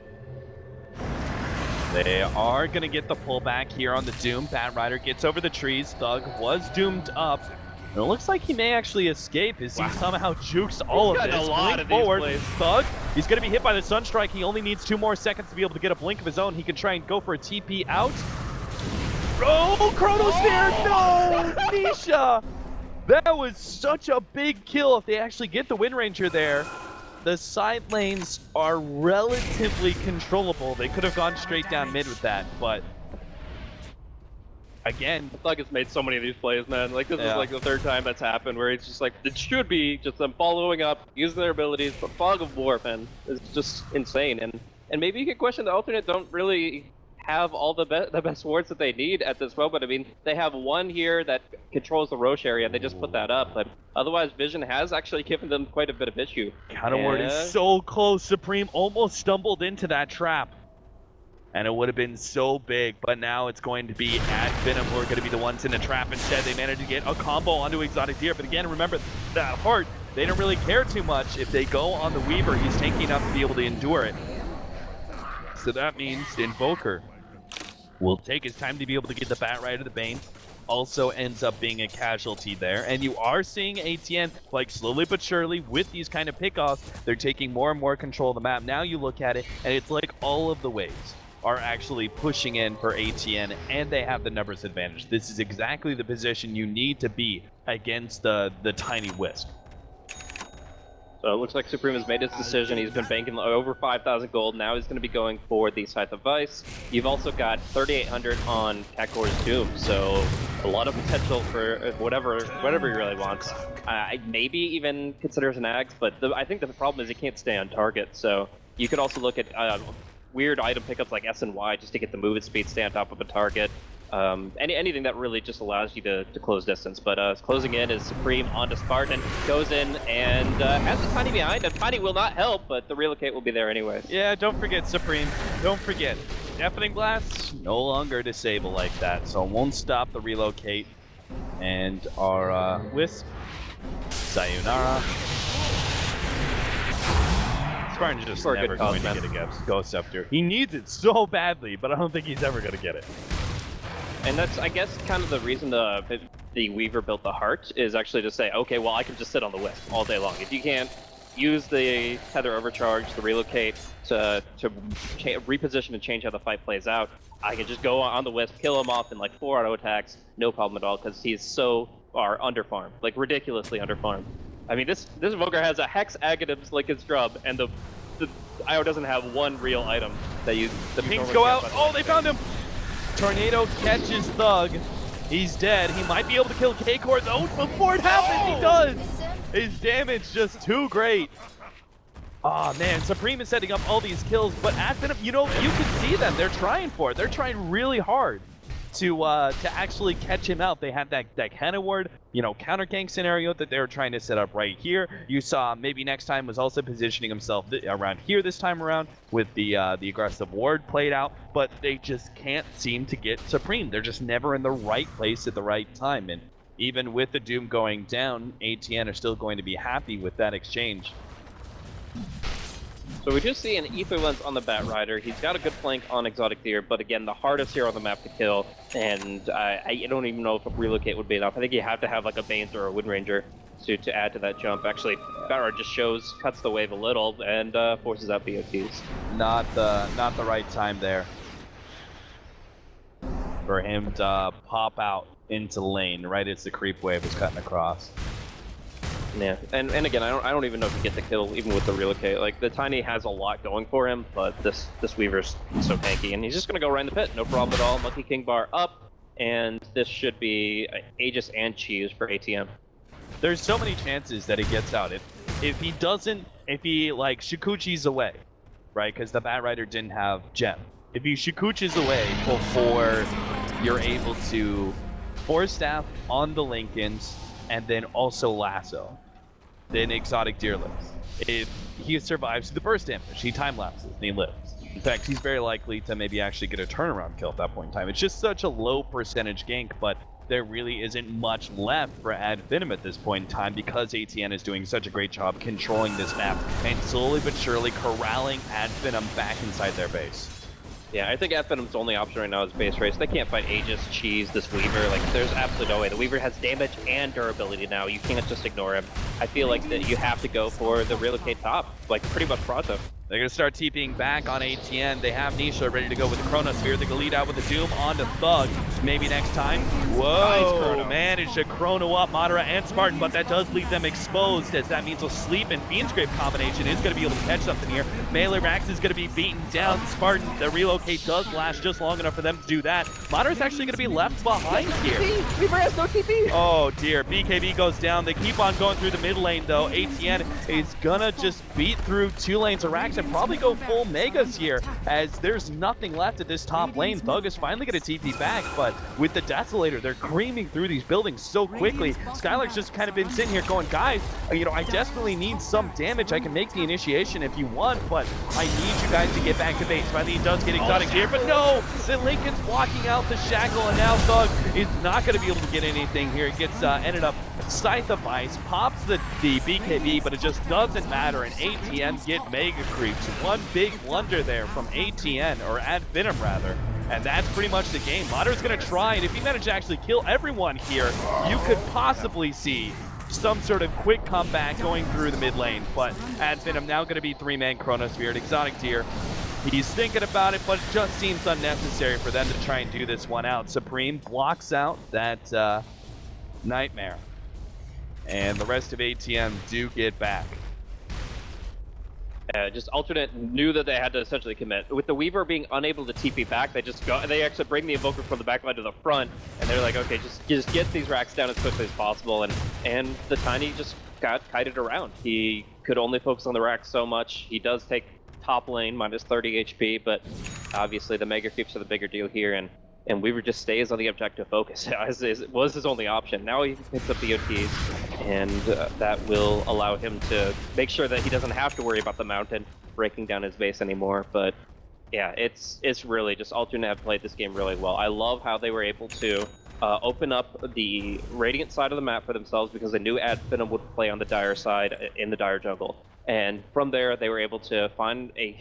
They are going to get the pullback here on the Doom. Batrider gets over the trees. Thug was doomed up. And it looks like he may actually escape as he somehow jukes all of this. A lot of forward. these plays. Thug, he's going to be hit by the Sunstrike. He only needs 2 more seconds to be able to get a blink of his own. He can try and go for a TP out. Oh, Chronosphere! No! Nisha! That was such a big kill if they actually get the Wind Ranger there. The side lanes are relatively controllable. They could have gone straight down mid with that, but again, Thug has made so many of these plays, man. Like, this is like the 3rd time that's happened, where it's just like, it should be just them following up, using their abilities, but Fog of War, man, is just insane. And maybe you could question the alternate don't really have all the best wards that they need at this moment. I mean, they have one here that controls the Roche area, and they just put that up, but otherwise Vision has actually given them quite a bit of issue. Counter ward is so close. Supreme almost stumbled into that trap, and it would have been so big, but now it's going to be Ad Finem who are going to be the ones in the trap. Instead, they managed to get a combo onto Exotic Deer, but again, remember that heart, they don't really care too much. If they go on the Weaver, he's tanky enough to be able to endure it. So that means Invoker will take his time to be able to get the Batrider, the Bane. Also ends up being a casualty there. And you are seeing ATN, like, slowly but surely, with these kind of pickoffs, they're taking more and more control of the map. Now you look at it, and it's like all of the waves are actually pushing in for ATN, and they have the numbers advantage. This is exactly the position you need to be against the Tiny Wisp. So it looks like Supreme has made his decision. He's been banking over 5,000 gold. Now he's going to be going for the Scythe of Vice. You've also got 3,800 on Kakor's Doom, so a lot of potential for whatever he really wants. Maybe even considers an Axe, but I think the problem is he can't stay on target. So you could also look at weird item pickups like S and Y just to get the movement speed, stay on top of a target. Anything that really just allows you to close distance. But closing in is Supreme onto Spartan, goes in and has the Tiny behind him. Tiny will not help, but the relocate will be there anyways. Yeah, don't forget Supreme. Don't forget. Deafening Blast, no longer disable like that, so it won't stop the relocate. And our Wisp, sayonara. Spartan's just never going to get a Ghost Scepter. He needs it so badly, but I don't think he's ever going to get it. And that's, I guess, kind of the reason the Weaver built the Heart, is actually to say, okay, well, I can just sit on the Wisp all day long. If you can't use the Tether Overcharge, the Relocate, to reposition and change how the fight plays out, I can just go on the Wisp, kill him off in like 4 auto attacks, no problem at all, because he's so far under-farmed, like ridiculously under-farmed. I mean, this Invoker has a Hex Aghanim's like his Scrub, and the IO doesn't have one real item that you... The pings go out! Oh, they found him! Tornado catches Thug. He's dead. He might be able to kill K-Core though. Before it happens, he does! His damage just too great. Aw, man, Supreme is setting up all these kills, but Ad Finem, you know, you can see them. They're trying for it. They're trying really hard to actually catch him out. They had that Hannah ward, counter gank scenario that they were trying to set up right here. You saw maybe next time was also positioning himself around here this time around with the aggressive ward played out, but they just can't seem to get Supreme. They're just never in the right place at the right time, and even with the Doom going down, ATN are still going to be happy with that exchange. So we just see an Ether Lens on the Bat Rider. He's got a good flank on Exotic Deer, but again, the hardest hero on the map to kill, and I don't even know if a relocate would be enough. I think you have to have like a Banes or a Wind Ranger to add to that jump. Actually, Bat Rider just cuts the wave a little, and forces out BOTs. Not the right time there for him to pop out into lane right as the creep wave was cutting across. Yeah, and again, I don't even know if he gets the kill even with the relocate. Like, the Tiny has a lot going for him, but this Weaver's so tanky, and he's just gonna go right in the pit, no problem at all. Monkey King bar up, and this should be Aegis and Cheese for ATM. There's so many chances that he gets out. If he like Shikuchi's away, right? Because the Bat Rider didn't have gem. If he Shikuchi's away before you're able to Force Staff on the Lincolns and then also lasso, then Exotic Deer lives. If he survives the burst damage, he time lapses and he lives. In fact, he's very likely to maybe actually get a turnaround kill at that point in time. It's just such a low percentage gank, but there really isn't much left for Ad Finem at this point in time because ATN is doing such a great job controlling this map and slowly but surely corralling Ad Finem back inside their base. Yeah, I think Ad Finem's only option right now is base race. They can't fight Aegis, Cheese, this Weaver. Like, there's absolutely no way. The Weaver has damage and durability now. You can't just ignore him. I feel like that you have to go for the relocate top, like pretty much pronto. They're going to start TPing back on ATN. They have Nisha ready to go with the Chronosphere. They can lead out with the Doom onto Thug. Maybe next time. Whoa, managed to Chrono up Madara and Spartan, but that does leave them exposed, as that means a Sleep and Fiend Scrape combination is going to be able to catch something here. Melee Rax is going to be beaten down. Spartan, the relocate does last just long enough for them to do that. Madara's actually going to be left behind here. Weaver has no TP. Oh dear, BKB goes down. They keep on going through the mid lane though. ATN is going to just beat through 2 lanes of Rax and probably go full Megas here, as there's nothing left at this top lane. Thug is finally going to TP back, but with the Desolator, they're creaming through these buildings so quickly. Skylark's just kind of been sitting here going, guys, I desperately need some damage. I can make the initiation if you want, but I need you guys to get back to base. Finally, he does get Exotic here, but no! The Lincoln's blocking out the Shackle, and now Thug is not going to be able to get anything here. It gets ended up Scythe of Ice, pops the BKB, but it just doesn't matter, and ATN get Mega Creeps. One big blunder there from ATN, or Ad Finem rather, and that's pretty much the game. Madara's going to try, and if he manages to actually kill everyone here, you could possibly see some sort of quick comeback going through the mid lane, but Ad Finem now going to be 3-man Chronosphere. Exotic Deer, he's thinking about it, but it just seems unnecessary for them to try and do this one out. Supreme blocks out that Nightmare, and the rest of ATM do get back. Just Alternate knew that they had to essentially commit. With the Weaver being unable to TP back, they actually bring the Invoker from the back line to the front, and they're like, okay, just get these racks down as quickly as possible, and the Tiny just got kited around. He could only focus on the racks so much. He does take top lane, minus 30 HP, but obviously the Mega Creeps are the bigger deal here, and Weaver just stays on the objective focus, as was his only option. Now he picks up BOTs, and that will allow him to make sure that he doesn't have to worry about the Mountain breaking down his base anymore. But yeah, it's really just Alternate have played this game really well. I love how they were able to open up the Radiant side of the map for themselves, because they knew Ad Finem would play on the Dire side in the Dire jungle. And from there, they were able to find a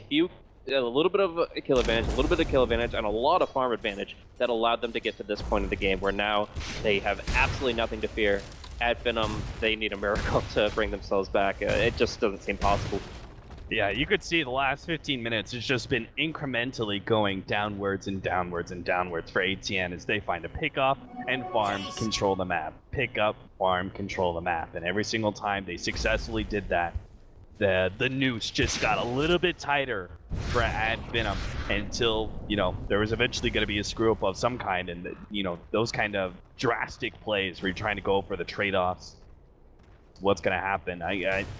little bit of a kill advantage, and a lot of farm advantage that allowed them to get to this point of the game where now they have absolutely nothing to fear. Ad Finem, they need a miracle to bring themselves back. It just doesn't seem possible. Yeah, you could see the last 15 minutes, it's just been incrementally going downwards and downwards and downwards for ATN as they find a pick up and farm, control the map. Pick up, farm, control the map. And every single time they successfully did that, the noose just got a little bit tighter for Ad Finem until, there was eventually going to be a screw up of some kind, and, those kind of drastic plays where you're trying to go for the trade-offs. What's going to happen?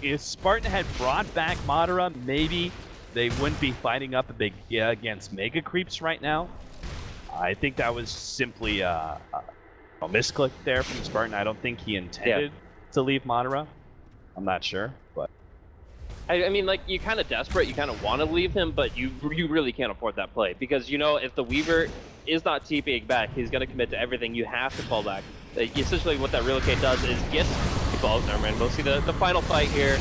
If Spartan had brought back Madara, maybe they wouldn't be fighting up against Mega Creeps right now. I think that was simply a misclick there from Spartan. I don't think he intended to leave Madara. I'm not sure, but I mean, like, you're kind of desperate. You kind of want to leave him, but you really can't afford that play because, you know, if the Weaver is not TPing back, he's going to commit to everything. You have to fall back. Essentially, what that relocate does is get people. Never mind. We'll see the final fight here.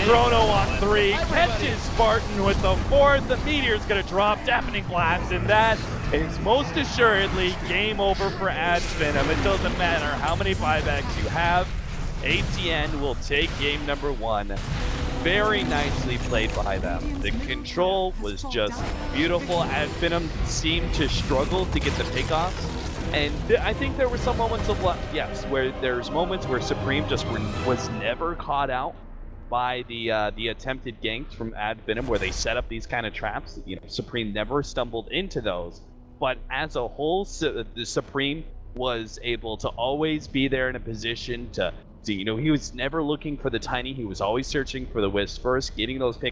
Chrono on 3 catches Spartan with the 4th. The Meteor's going to drop Deafening Blast, and that is most assuredly game over for Finem. It doesn't matter how many buybacks you have. ATN will take game number 1. Very nicely played by them. The control was just beautiful. Finem seemed to struggle to get the pickoffs. And I think there were some moments of where there's moments where Supreme just was never caught out by the attempted ganks from Finem, where they set up these kind of traps. You know, Supreme never stumbled into those. But as a whole, the Supreme was able to always be there in a position to, you know, he was never looking for the tiny. He was always searching for the Wisp first, getting those picks.